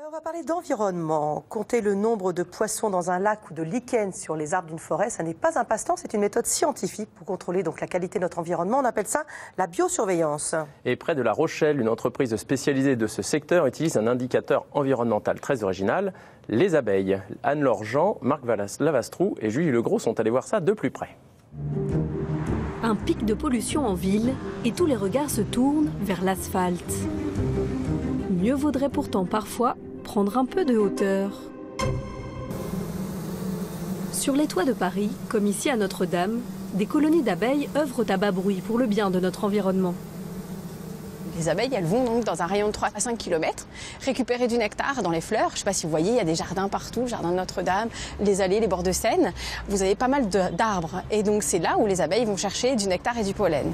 On va parler d'environnement. Compter le nombre de poissons dans un lac ou de lichens sur les arbres d'une forêt, ça n'est pas un passe-temps, c'est une méthode scientifique pour contrôler donc la qualité de notre environnement. On appelle ça la biosurveillance. Et près de La Rochelle, une entreprise spécialisée de ce secteur utilise un indicateur environnemental très original, les abeilles. Anne-Laure Jean, Marc Lavastrou et Julie Legros sont allés voir ça de plus près. Un pic de pollution en ville et tous les regards se tournent vers l'asphalte. Mieux vaudrait pourtant parfois prendre un peu de hauteur. Sur les toits de Paris, comme ici à Notre-Dame, des colonies d'abeilles œuvrent à bas bruit pour le bien de notre environnement. Les abeilles, elles vont donc dans un rayon de 3 à 5 km récupérer du nectar dans les fleurs. Je ne sais pas si vous voyez, il y a des jardins partout, le jardin de Notre-Dame, les allées, les bords de Seine. Vous avez pas mal d'arbres et donc c'est là où les abeilles vont chercher du nectar et du pollen.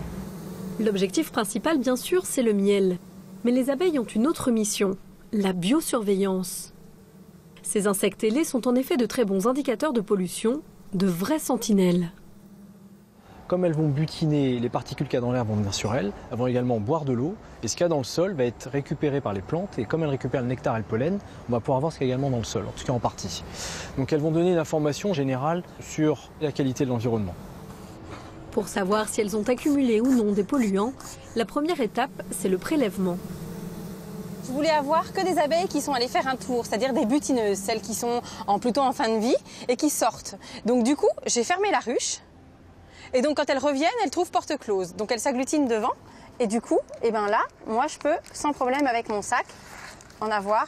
L'objectif principal, bien sûr, c'est le miel. Mais les abeilles ont une autre mission, la biosurveillance. Ces insectes ailés sont en effet de très bons indicateurs de pollution, de vraies sentinelles. Comme elles vont butiner les particules qu'il y a dans l'air vont venir sur elles vont également boire de l'eau. Et ce qu'il y a dans le sol va être récupéré par les plantes. Et comme elles récupèrent le nectar et le pollen, on va pouvoir voir ce qu'il y a également dans le sol, en tout cas en partie. Donc elles vont donner une information générale sur la qualité de l'environnement. Pour savoir si elles ont accumulé ou non des polluants, la première étape, c'est le prélèvement. Je voulais avoir que des abeilles qui sont allées faire un tour, c'est-à-dire des butineuses, celles qui sont plutôt en fin de vie et qui sortent. Donc du coup, j'ai fermé la ruche. Et donc quand elles reviennent, elles trouvent porte close. Donc elles s'agglutinent devant. Et du coup, là, moi je peux, sans problème avec mon sac, en avoir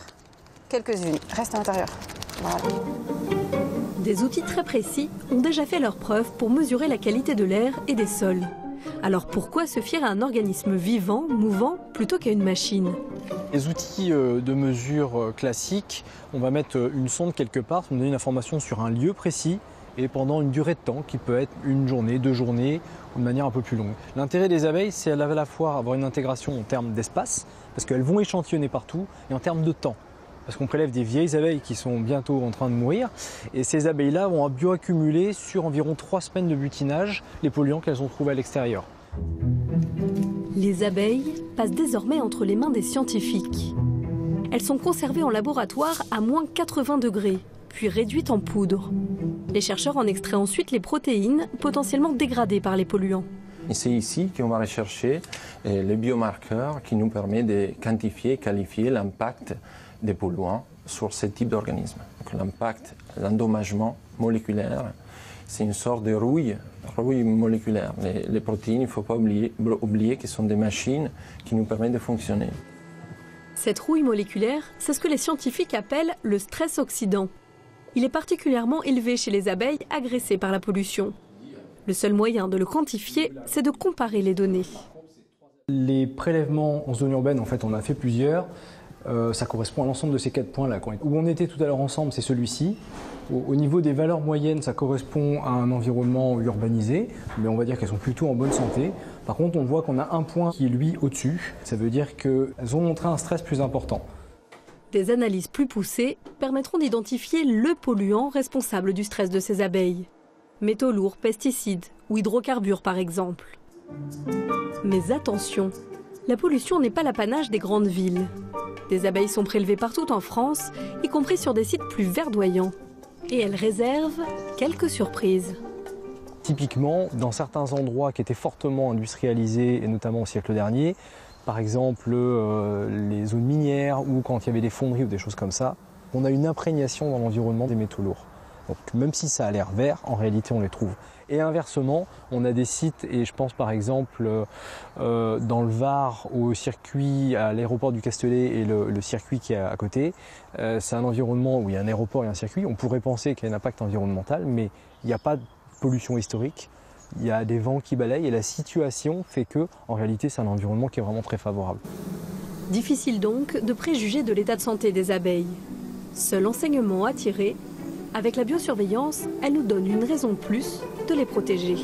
quelques-unes. Reste à l'intérieur. Voilà. Des outils très précis ont déjà fait leurs preuves pour mesurer la qualité de l'air et des sols. Alors pourquoi se fier à un organisme vivant, mouvant, plutôt qu'à une machine? Les outils de mesure classiques, on va mettre une sonde quelque part, on donne une information sur un lieu précis et pendant une durée de temps qui peut être une journée, 2 journées ou de manière un peu plus longue. L'intérêt des abeilles, c'est à la fois avoir une intégration en termes d'espace, parce qu'elles vont échantillonner partout, et en termes de temps. Parce qu'on prélève des vieilles abeilles qui sont bientôt en train de mourir. Et ces abeilles-là vont bioaccumuler sur environ 3 semaines de butinage les polluants qu'elles ont trouvés à l'extérieur. Les abeilles passent désormais entre les mains des scientifiques. Elles sont conservées en laboratoire à moins 80 degrés, puis réduites en poudre. Les chercheurs en extraient ensuite les protéines potentiellement dégradées par les polluants. Et c'est ici qu'on va rechercher les biomarqueurs qui nous permettent de quantifier, qualifier l'impact des polluants sur ce type d'organisme. L'impact, l'endommagement moléculaire, c'est une sorte de rouille moléculaire. Les protéines, il ne faut pas oublier que ce sont des machines qui nous permettent de fonctionner. Cette rouille moléculaire, c'est ce que les scientifiques appellent le stress oxydant. Il est particulièrement élevé chez les abeilles agressées par la pollution. Le seul moyen de le quantifier, c'est de comparer les données. Les prélèvements en zone urbaine, en fait, on en a fait plusieurs. Ça correspond à l'ensemble de ces 4 points-là. Où on était tout à l'heure ensemble, c'est celui-ci. Au niveau des valeurs moyennes, ça correspond à un environnement urbanisé, mais on va dire qu'elles sont plutôt en bonne santé. Par contre, on voit qu'on a un point qui est, lui, au-dessus. Ça veut dire qu'elles ont montré un stress plus important. Des analyses plus poussées permettront d'identifier le polluant responsable du stress de ces abeilles. Métaux lourds, pesticides ou hydrocarbures, par exemple. Mais attention, la pollution n'est pas l'apanage des grandes villes. Des abeilles sont prélevées partout en France, y compris sur des sites plus verdoyants. Et elles réservent quelques surprises. Typiquement, dans certains endroits qui étaient fortement industrialisés, et notamment au siècle dernier, par exemple les zones minières ou quand il y avait des fonderies ou des choses comme ça, on a une imprégnation dans l'environnement des métaux lourds. Donc même si ça a l'air vert, en réalité on les trouve. Et inversement, on a des sites, et je pense par exemple dans le Var, au circuit, à l'aéroport du Castellet et le circuit qui est à côté, c'est un environnement où il y a un aéroport et un circuit. On pourrait penser qu'il y a un impact environnemental, mais il n'y a pas de pollution historique. Il y a des vents qui balayent et la situation fait que, en réalité, c'est un environnement qui est vraiment très favorable. Difficile donc de préjuger de l'état de santé des abeilles. Seul enseignement à tirer, avec la biosurveillance, elle nous donne une raison de plus de les protéger.